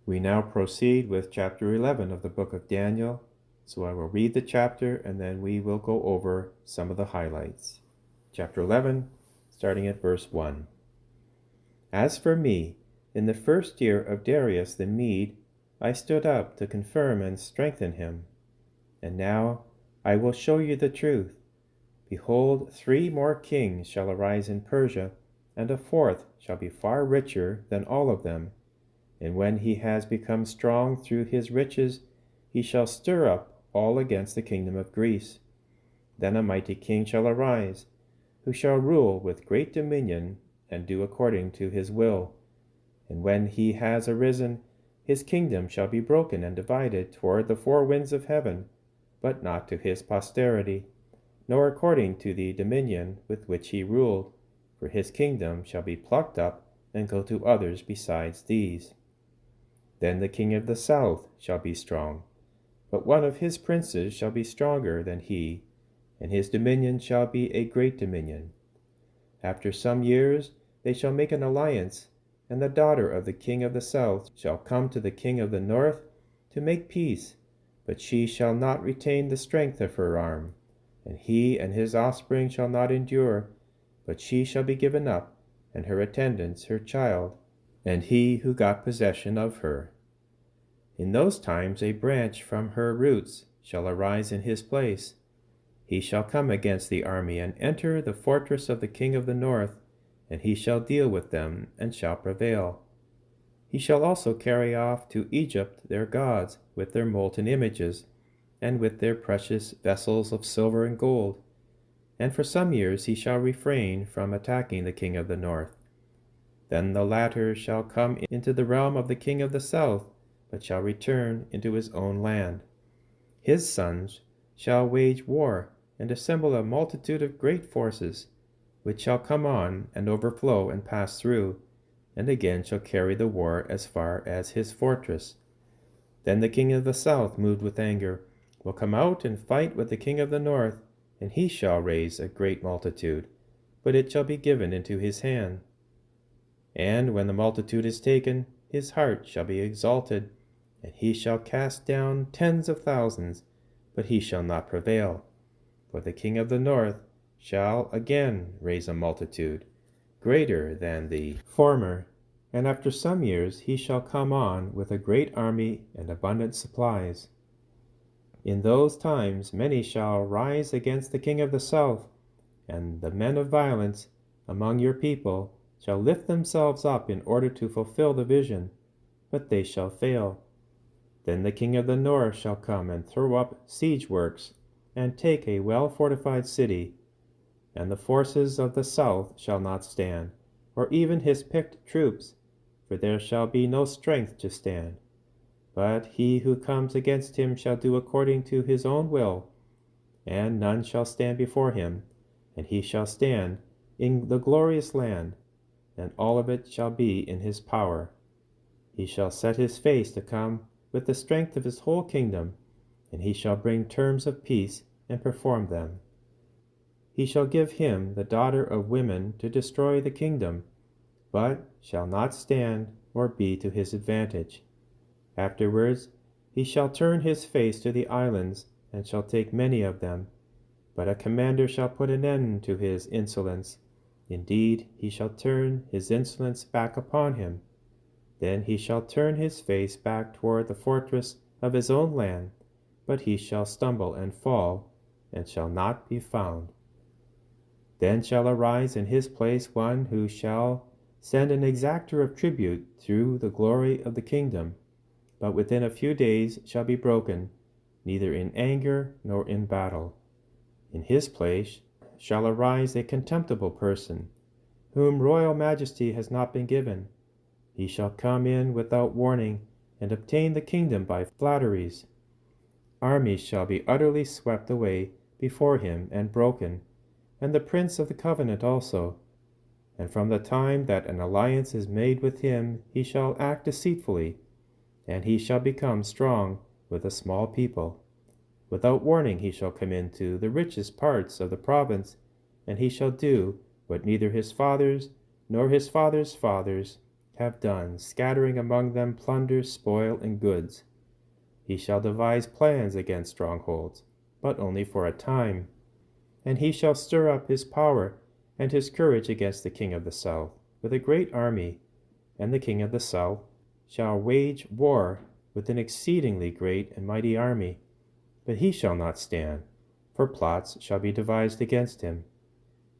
We now proceed with chapter 11 of the book of Daniel. So I will read the chapter and then we will go over some of the highlights. Chapter 11, starting at verse 1. As for me, in the first year of Darius the Mede, I stood up to confirm and strengthen him. And now I will show you the truth. Behold, 3 more kings shall arise in Persia, and a 4th shall be far richer than all of them. And when he has become strong through his riches, he shall stir up all against the kingdom of Greece. Then a mighty king shall arise, who shall rule with great dominion and do according to his will. And when he has arisen, his kingdom shall be broken and divided toward the 4 winds of heaven, but not to his posterity, nor according to the dominion with which he ruled, for his kingdom shall be plucked up and go to others besides these. Then the king of the south shall be strong, but one of his princes shall be stronger than he, and his dominion shall be a great dominion. After some years they shall make an alliance, and the daughter of the king of the south shall come to the king of the north to make peace, but she shall not retain the strength of her arm, and he and his offspring shall not endure, but she shall be given up, and her attendants her child, and he who got possession of her. In those times a branch from her roots shall arise in his place. He shall come against the army and enter the fortress of the king of the north, and he shall deal with them and shall prevail. He shall also carry off to Egypt their gods with their molten images, and with their precious vessels of silver and gold. And for some years he shall refrain from attacking the king of the north. Then the latter shall come into the realm of the king of the south, but shall return into his own land. His sons shall wage war and assemble a multitude of great forces, which shall come on and overflow and pass through, and again shall carry the war as far as his fortress. Then the king of the south, moved with anger, will come out and fight with the king of the north, and he shall raise a great multitude, but it shall be given into his hand. And when the multitude is taken, his heart shall be exalted, and he shall cast down tens of thousands, but he shall not prevail. For the king of the north shall again raise a multitude, greater than the former, and after some years he shall come on with a great army and abundant supplies. In those times many shall rise against the king of the south, and the men of violence among your people shall lift themselves up in order to fulfill the vision, but they shall fail. Then the king of the north shall come and throw up siege works, and take a well-fortified city, and the forces of the south shall not stand, or even his picked troops, for there shall be no strength to stand. But he who comes against him shall do according to his own will, and none shall stand before him, and he shall stand in the glorious land, and all of it shall be in his power. He shall set his face to come with the strength of his whole kingdom, and he shall bring terms of peace and perform them. He shall give him the daughter of women to destroy the kingdom, but shall not stand or be to his advantage. Afterwards he shall turn his face to the islands, and shall take many of them. But a commander shall put an end to his insolence. Indeed, he shall turn his insolence back upon him. Then he shall turn his face back toward the fortress of his own land, but he shall stumble and fall, and shall not be found. Then shall arise in his place one who shall send an exactor of tribute through the glory of the kingdom, but within a few days shall be broken, neither in anger nor in battle. In his place shall arise a contemptible person, whom royal majesty has not been given. He shall come in without warning, and obtain the kingdom by flatteries. Armies shall be utterly swept away before him and broken, and the prince of the covenant also. And from the time that an alliance is made with him, he shall act deceitfully, and he shall become strong with a small people. Without warning he shall come into the richest parts of the province, and he shall do what neither his fathers nor his fathers' fathers have done, scattering among them plunder, spoil, and goods. He shall devise plans against strongholds, but only for a time. And he shall stir up his power and his courage against the king of the south with a great army, and the king of the south shall wage war with an exceedingly great and mighty army. But he shall not stand, for plots shall be devised against him.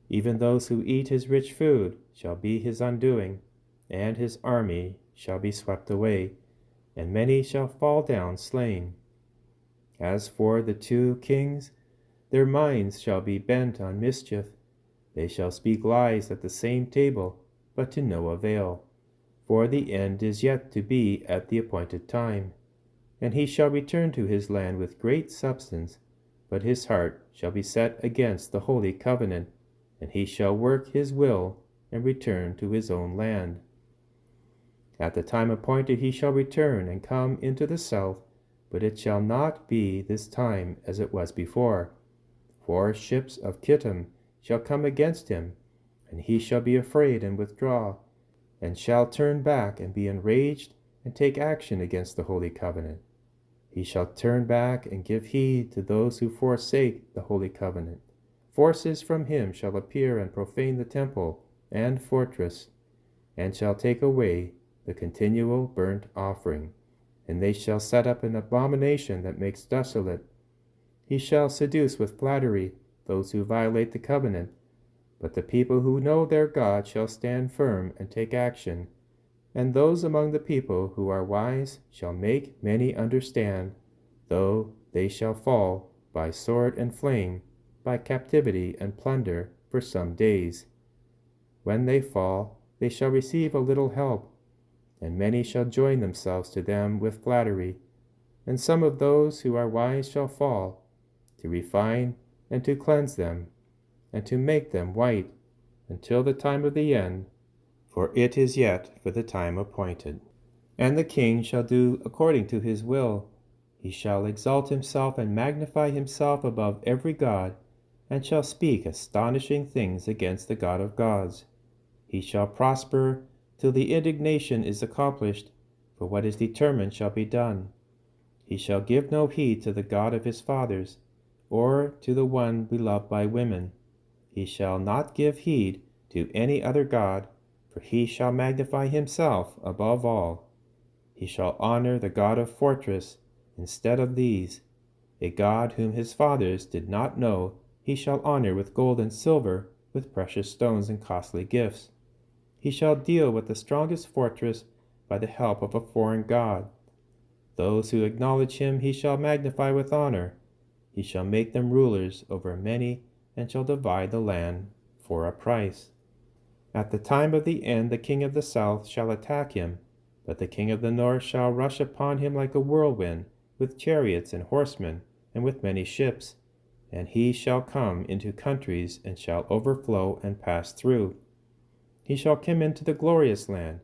Even those who eat his rich food shall be his undoing, and his army shall be swept away, and many shall fall down slain. As for the 2 kings, their minds shall be bent on mischief. They shall speak lies at the same table, but to no avail. For the end is yet to be at the appointed time. And he shall return to his land with great substance, but his heart shall be set against the holy covenant, and he shall work his will and return to his own land. At the time appointed he shall return and come into the south, but it shall not be this time as it was before. For ships of Kittim shall come against him, and he shall be afraid and withdraw, and shall turn back and be enraged and take action against the holy covenant. He shall turn back and give heed to those who forsake the holy covenant. Forces from him shall appear and profane the temple and fortress, and shall take away the continual burnt offering, and they shall set up an abomination that makes desolate. He shall seduce with flattery those who violate the covenant, but the people who know their God shall stand firm and take action, and those among the people who are wise shall make many understand, though they shall fall by sword and flame, by captivity and plunder for some days. When they fall, they shall receive a little help, and many shall join themselves to them with flattery, and some of those who are wise shall fall, to refine and to cleanse them, and to make them white, until the time of the end, for it is yet for the time appointed. And the king shall do according to his will. He shall exalt himself and magnify himself above every god, and shall speak astonishing things against the God of gods. He shall prosper till the indignation is accomplished, for what is determined shall be done. He shall give no heed to the God of his fathers, or to the one beloved by women. He shall not give heed to any other god, for he shall magnify himself above all. He shall honor the God of fortress instead of these. A God whom his fathers did not know he shall honor with gold and silver, with precious stones and costly gifts. He shall deal with the strongest fortress by the help of a foreign god. Those who acknowledge him he shall magnify with honor. He shall make them rulers over many, and shall divide the land for a price. At the time of the end the king of the south shall attack him, but the king of the north shall rush upon him like a whirlwind, with chariots and horsemen, and with many ships. And he shall come into countries, and shall overflow and pass through. He shall come into the glorious land,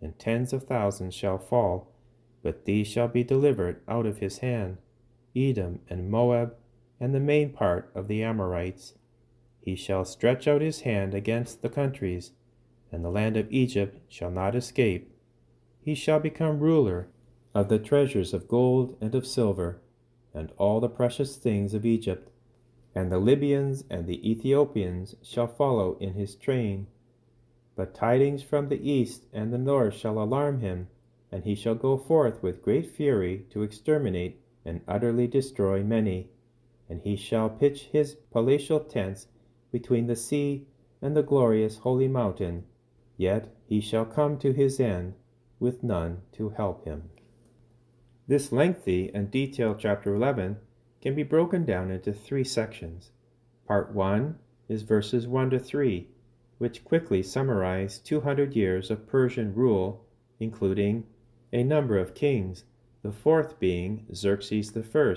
and tens of thousands shall fall, but these shall be delivered out of his hand, Edom and Moab, and the main part of the Amorites. He shall stretch out his hand against the countries, and the land of Egypt shall not escape. He shall become ruler of the treasures of gold and of silver, and all the precious things of Egypt. And the Libyans and the Ethiopians shall follow in his train. But tidings from the east and the north shall alarm him, and he shall go forth with great fury to exterminate and utterly destroy many. And he shall pitch his palatial tents between the sea and the glorious holy mountain, yet he shall come to his end with none to help him. This lengthy and detailed chapter 11 can be broken down into 3 sections. Part 1 is verses 1 to 3, which quickly summarize 200 years of Persian rule, including a number of kings, the 4th being Xerxes I,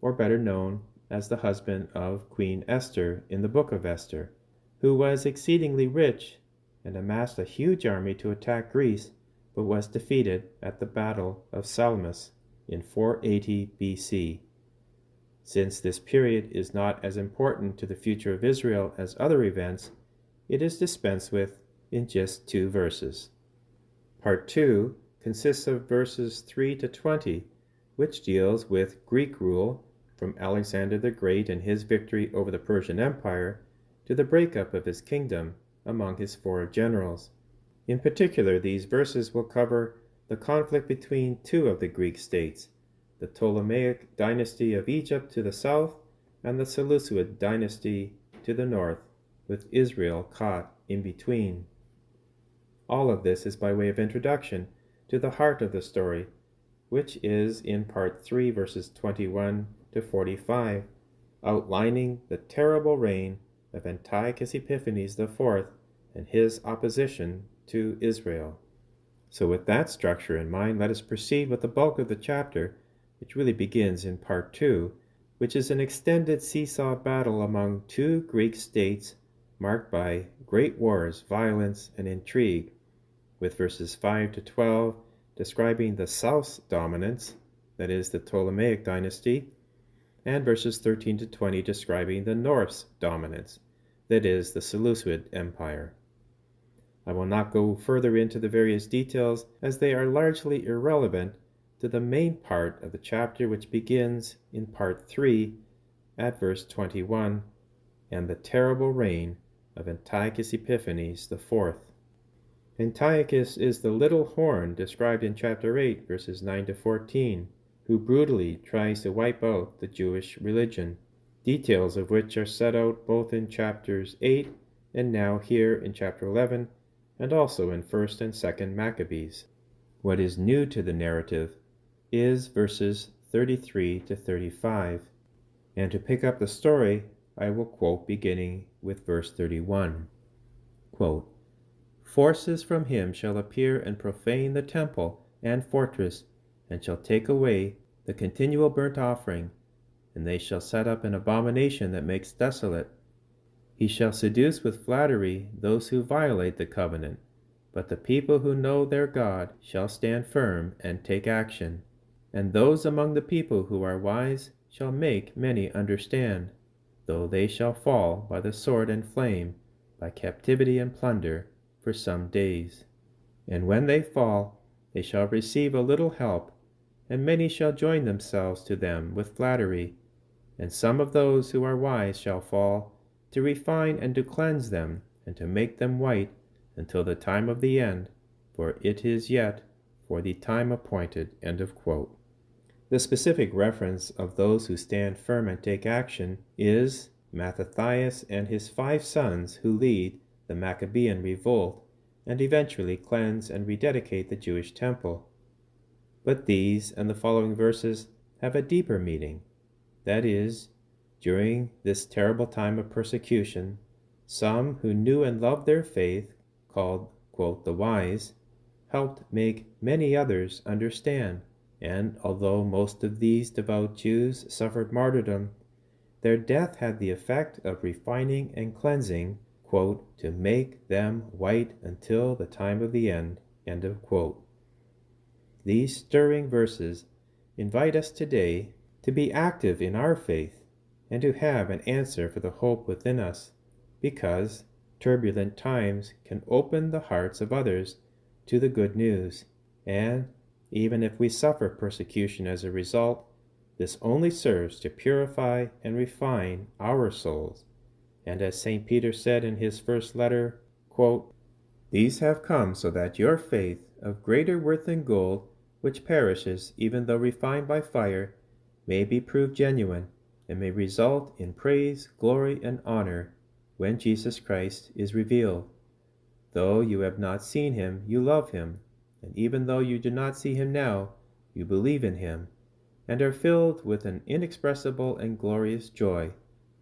or better known as the husband of Queen Esther in the book of Esther, who was exceedingly rich and amassed a huge army to attack Greece, but was defeated at the Battle of Salamis in 480 BC. Since this period is not as important to the future of Israel as other events, it is dispensed with in just 2 verses. Part 2 consists of verses 3 to 20, which deals with Greek rule from Alexander the Great and his victory over the Persian Empire to the breakup of his kingdom among his 4 generals. In particular, these verses will cover the conflict between 2 of the Greek states, the Ptolemaic dynasty of Egypt to the south and the Seleucid dynasty to the north, with Israel caught in between. All of this is by way of introduction to the heart of the story, which is in part 3, verses 21 to 45, outlining the terrible reign of Antiochus Epiphanes IV and his opposition to Israel. So with that structure in mind, let us proceed with the bulk of the chapter, which really begins in part 2, which is an extended seesaw battle among 2 Greek states marked by great wars, violence, and intrigue, with verses 5 to 12 describing the South's dominance, that is, the Ptolemaic dynasty, and verses 13 to 20 describing the North's dominance, that is, the Seleucid Empire. I will not go further into the various details, as they are largely irrelevant to the main part of the chapter, which begins in part 3 at verse 21, and the terrible reign of Antiochus Epiphanes IV. Antiochus is the little horn described in chapter 8, verses 9 to 14, who brutally tries to wipe out the Jewish religion, details of which are set out both in chapters 8 and now here in chapter 11, and also in 1st and 2nd Maccabees. What is new to the narrative is verses 33 to 35, and to pick up the story, I will quote beginning with verse 31. Quote, "Forces from him shall appear and profane the temple and fortress, and shall take away the continual burnt offering, and they shall set up an abomination that makes desolate. He shall seduce with flattery those who violate the covenant, but the people who know their God shall stand firm and take action, and those among the people who are wise shall make many understand, though they shall fall by the sword and flame, by captivity and plunder, for some days. And when they fall, they shall receive a little help, and many shall join themselves to them with flattery, and some of those who are wise shall fall, to refine and to cleanse them, and to make them white, until the time of the end, for it is yet for the time appointed." End of quote. The specific reference of those who stand firm and take action is Mattathias and his 5 sons who lead the Maccabean revolt and eventually cleanse and rededicate the Jewish temple. But these and the following verses have a deeper meaning. That is, during this terrible time of persecution, some who knew and loved their faith, called, quote, the wise, helped make many others understand, and although most of these devout Jews suffered martyrdom, their death had the effect of refining and cleansing, quote, to make them white until the time of the end. End of quote. These stirring verses invite us today to be active in our faith and to have an answer for the hope within us, because turbulent times can open the hearts of others to the good news, and even if we suffer persecution as a result, this only serves to purify and refine our souls. And as St. Peter said in his first letter, quote, "These have come so that your faith, of greater worth than gold, which perishes even though refined by fire, may be proved genuine, and may result in praise, glory, and honor when Jesus Christ is revealed. Though you have not seen him, you love him, and even though you do not see him now, you believe in him, and are filled with an inexpressible and glorious joy,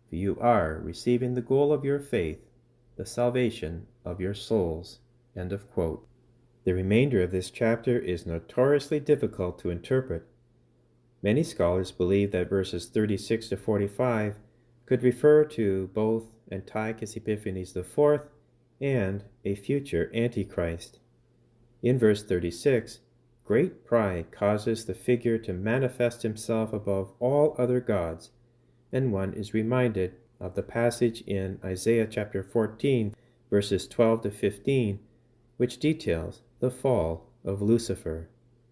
for you are receiving the goal of your faith, the salvation of your souls." End of quote. The remainder of this chapter is notoriously difficult to interpret. Many scholars believe that verses 36 to 45 could refer to both Antiochus Epiphanes IV and a future Antichrist. In verse 36, great pride causes the figure to manifest himself above all other gods, and one is reminded of the passage in Isaiah chapter 14, verses 12 to 15, which details the fall of Lucifer.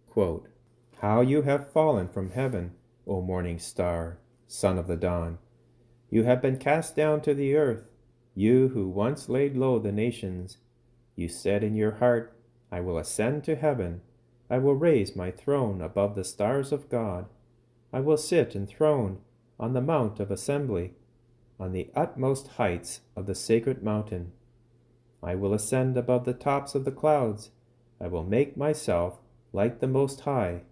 Quote, "How you have fallen from heaven, O morning star, son of the dawn! You have been cast down to the earth, you who once laid low the nations. You said in your heart, I will ascend to heaven. I will raise my throne above the stars of God. I will sit enthroned on the mount of assembly, on the utmost heights of the sacred mountain. I will ascend above the tops of the clouds. I will make myself like the Most High.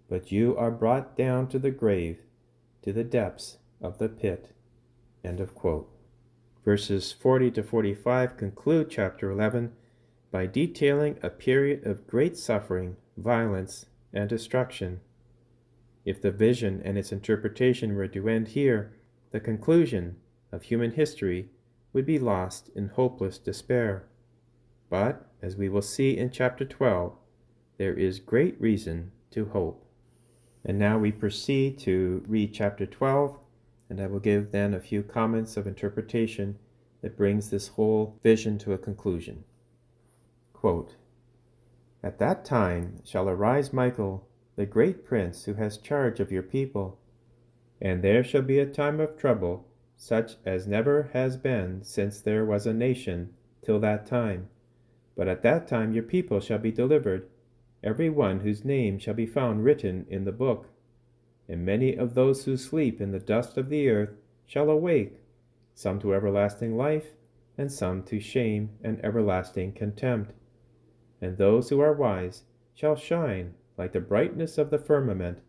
But you are brought down to the grave, to the depths of the pit." End of quote. Verses 40 to 45 conclude chapter 11 by detailing a period of great suffering, violence, and destruction. If the vision and its interpretation were to end here, the conclusion of human history would be lost in hopeless despair. But, as we will see in chapter 12, there is great reason to hope. And now we proceed to read chapter 12, and I will give then a few comments of interpretation that brings this whole vision to a conclusion. Quote, "At that time shall arise Michael, the great prince who has charge of your people. And there shall be a time of trouble, such as never has been since there was a nation till that time. But at that time your people shall be delivered, every one whose name shall be found written in the book. And many of those who sleep in the dust of the earth shall awake, some to everlasting life, and some to shame and everlasting contempt. And those who are wise shall shine like the brightness of the firmament,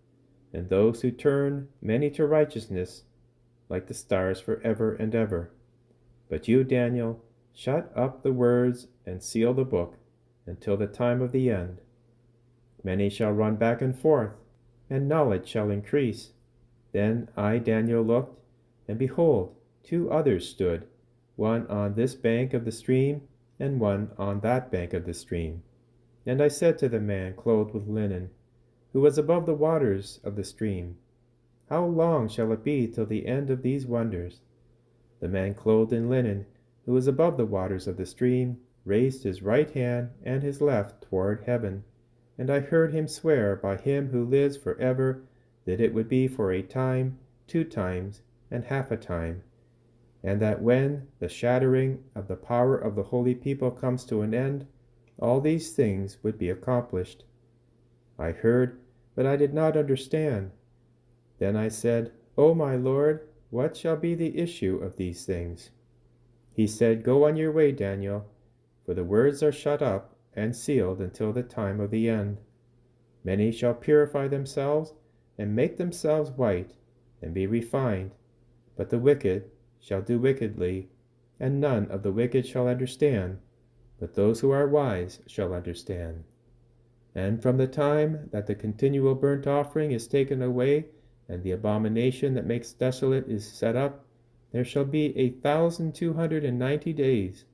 and those who turn many to righteousness like the stars forever and ever. But you, Daniel, shut up the words and seal the book until the time of the end. Many shall run back and forth, and knowledge shall increase. Then I, Daniel, looked, and behold, two others stood, one on this bank of the stream, and one on that bank of the stream. And I said to the man clothed with linen, who was above the waters of the stream, How long shall it be till the end of these wonders? The man clothed in linen, who was above the waters of the stream, raised his right hand and his left toward heaven, and I heard him swear by him who lives forever that it would be for a time, 2 times, and half a time, and that when the shattering of the power of the holy people comes to an end, all these things would be accomplished. I heard, but I did not understand. Then I said, O my Lord, what shall be the issue of these things? He said, Go on your way, Daniel, for the words are shut up and sealed until the time of the end. Many shall purify themselves and make themselves white and be refined, but the wicked shall do wickedly, and none of the wicked shall understand, but those who are wise shall understand. And from the time that the continual burnt offering is taken away, and the abomination that makes desolate is set up, there shall be 1,290 days.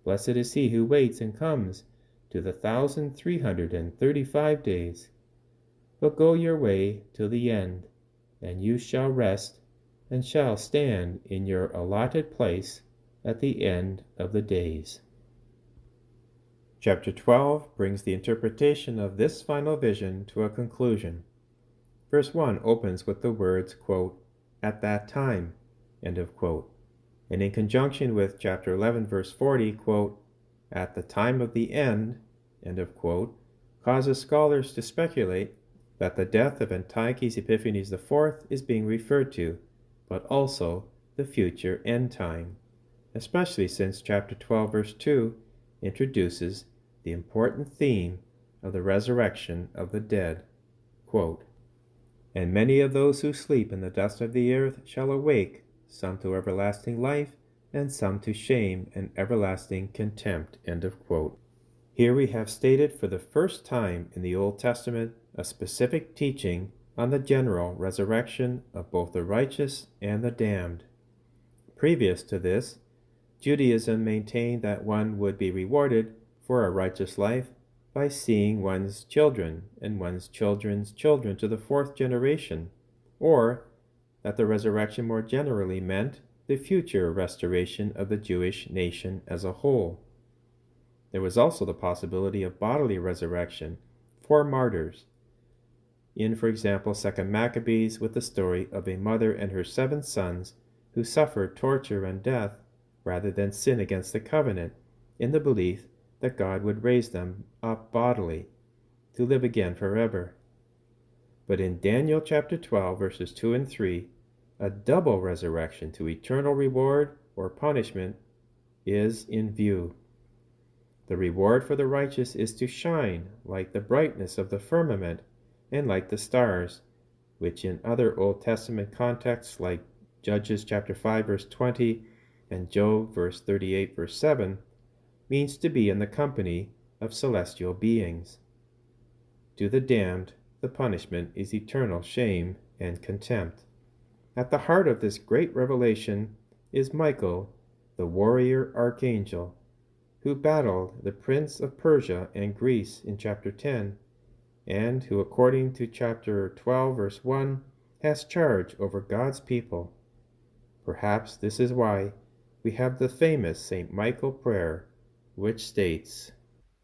Blessed is he who waits and comes to the 1,335 days. But go your way till the end, and you shall rest, and shall stand in your allotted place at the end of the days. Chapter 12 brings the interpretation of this final vision to a conclusion. Verse 1 opens with the words, quote, "at that time," end of quote, and in conjunction with chapter 11, verse 40, quote, "at the time of the end," end of quote, causes scholars to speculate that the death of Antiochus Epiphanes IV is being referred to, but also the future end time, especially since chapter 12, verse 2 introduces the important theme of the resurrection of the dead. Quote, "And many of those who sleep in the dust of the earth shall awake, some to everlasting life, and some to shame and everlasting contempt." End of quote. Here we have stated for the first time in the Old Testament a specific teaching on the general resurrection of both the righteous and the damned. Previous to this, Judaism maintained that one would be rewarded for a righteous life by seeing one's children and one's children's children to the 4th generation, or that the resurrection more generally meant the future restoration of the Jewish nation as a whole. There was also the possibility of bodily resurrection for martyrs. In, for example, 2 Maccabees, with the story of a mother and her 7 sons who suffered torture and death rather than sin against the covenant, in the belief that God would raise them up bodily to live again forever. But in Daniel chapter 12, verses 2 and 3, a double resurrection to eternal reward or punishment is in view. The reward for the righteous is to shine like the brightness of the firmament and like the stars, which in other Old Testament contexts like Judges chapter 5 verse 20 and Job verse 38 verse 7 means to be in the company of celestial beings. To the damned, the punishment is eternal shame and contempt. At the heart of this great revelation is Michael, the warrior archangel, who battled the prince of Persia and Greece in chapter 10, and who, according to chapter 12, verse 1, has charge over God's people. Perhaps this is why we have the famous St. Michael prayer, which states,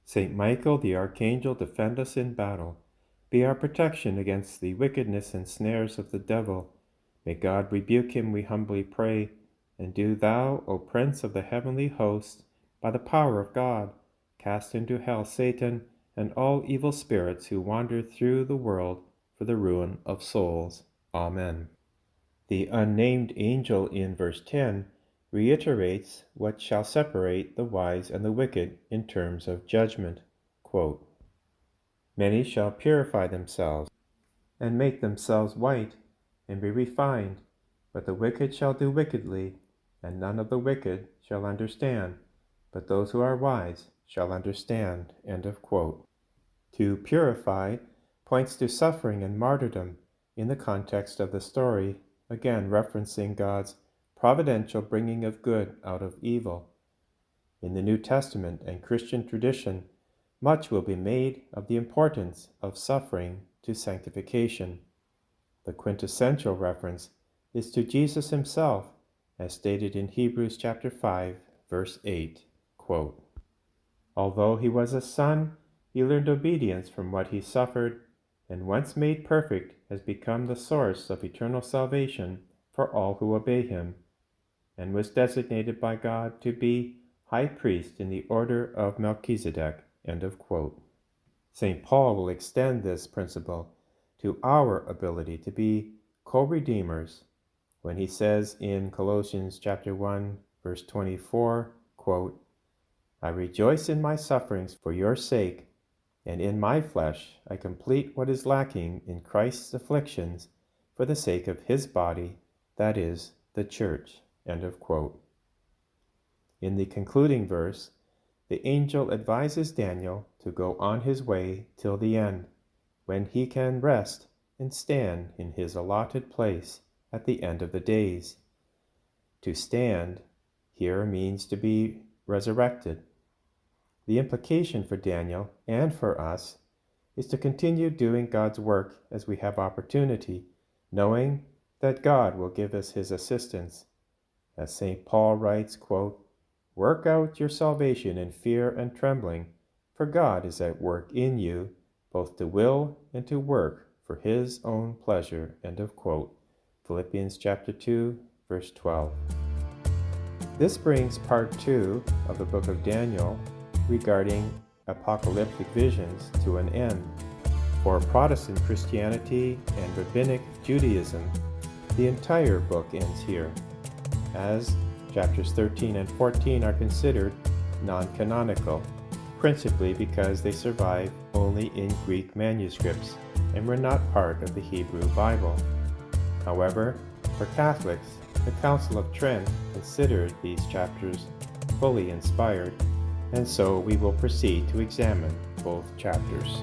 St. Michael the archangel, defend us in battle. Be our protection against the wickedness and snares of the devil. May God rebuke him, we humbly pray. And do thou, O Prince of the heavenly host, by the power of God, cast into hell Satan and all evil spirits who wander through the world for the ruin of souls. Amen. The unnamed angel in verse 10 reiterates what shall separate the wise and the wicked in terms of judgment. Quote, Many shall purify themselves and make themselves white and be refined, but the wicked shall do wickedly, and none of the wicked shall understand, but those who are wise shall understand. End of quote. To purify points to suffering and martyrdom in the context of the story, again referencing God's providential bringing of good out of evil. In the New Testament and Christian tradition, much will be made of the importance of suffering to sanctification. The quintessential reference is to Jesus himself, as stated in Hebrews chapter 5, verse 8, quote, Although he was a son, he learned obedience from what he suffered, and once made perfect has become the source of eternal salvation for all who obey him, and was designated by God to be high priest in the order of Melchizedek. End of quote. St. Paul will extend this principle to our ability to be co-redeemers when he says in Colossians chapter 1, verse 24, quote, I rejoice in my sufferings for your sake, and in my flesh I complete what is lacking in Christ's afflictions for the sake of his body, that is, the church. End of quote. In the concluding verse, the angel advises Daniel to go on his way till the end, when he can rest and stand in his allotted place at the end of the days. To stand here means to be resurrected. The implication for Daniel and for us is to continue doing God's work as we have opportunity, knowing that God will give us his assistance. As St. Paul writes, quote, Work out your salvation in fear and trembling, for God is at work in you, both to will and to work for his own pleasure. End of quote. Philippians chapter 2, verse 12. This brings part 2 of the book of Daniel regarding apocalyptic visions to an end. For Protestant Christianity and Rabbinic Judaism, the entire book ends here, as chapters 13 and 14 are considered non-canonical, principally because they survive only in Greek manuscripts and were not part of the Hebrew Bible. However, for Catholics, the Council of Trent considered these chapters fully inspired, and so we will proceed to examine both chapters.